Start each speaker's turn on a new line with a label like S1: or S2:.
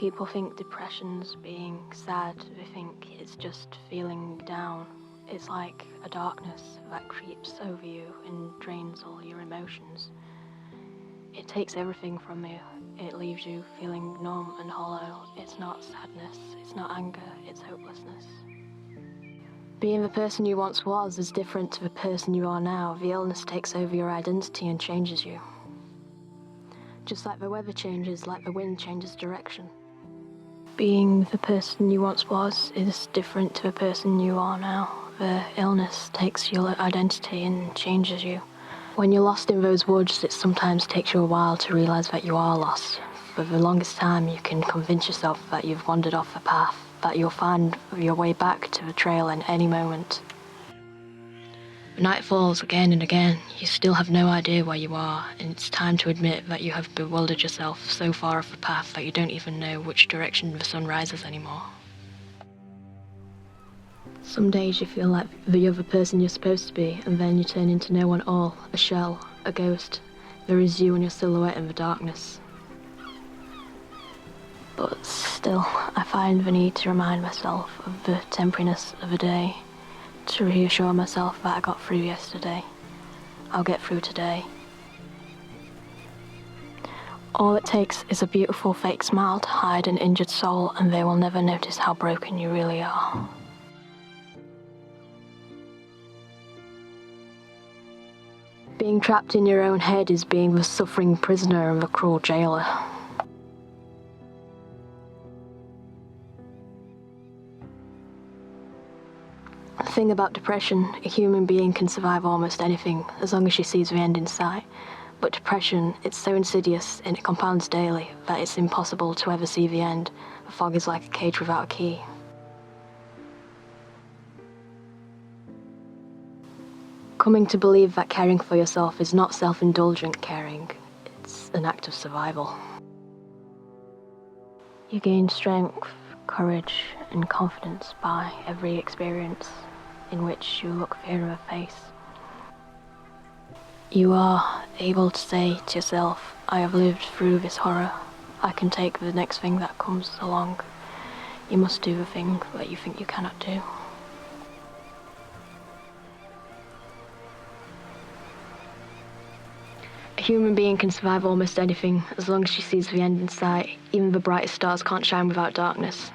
S1: people think depression's being sad. They think it's just feeling down. It's like a darkness that creeps over you and drains all your emotions. It takes everything from you. It leaves you feeling numb and hollow. It's not sadness, it's not anger, it's hopelessness. Being the person you once was is different to the person you are now. The illness takes over your identity and changes you. Just like the weather changes, like the wind changes direction. Being the person you once was is different to the person you are now. The illness takes your identity and changes you. When you're lost in those woods, it sometimes takes you a while to realise that you are lost. For the longest time, you can convince yourself that you've wandered off the path, that you'll find your way back to the trail in any moment. The night falls again and again. You still have no idea where you are, and it's time to admit that you have bewildered yourself so far off the path that you don't even know which direction the sun rises anymore. Some days you feel like the other person you're supposed to be, and then you turn into no one at all, a shell, a ghost. There is you and your silhouette in the darkness. But still, I find the need to remind myself of the temporariness of a day, to reassure myself that I got through yesterday. I'll get through today. All it takes is a beautiful fake smile to hide an injured soul, and they will never notice how broken you really are. Being trapped in your own head is being the suffering prisoner of a cruel jailer. The thing about depression, a human being can survive almost anything as long as she sees the end in sight. But depression, it's so insidious and it compounds daily that it's impossible to ever see the end. The fog is like a cage without a key. Coming to believe that caring for yourself is not self-indulgent caring, it's an act of survival. You gain strength, courage, and confidence by every experience in which you look fear in the face. You are able to say to yourself, I have lived through this horror. I can take the next thing that comes along. You must do the thing that you think you cannot do. A human being can survive almost anything as long as she sees the end in sight. Even the brightest stars can't shine without darkness.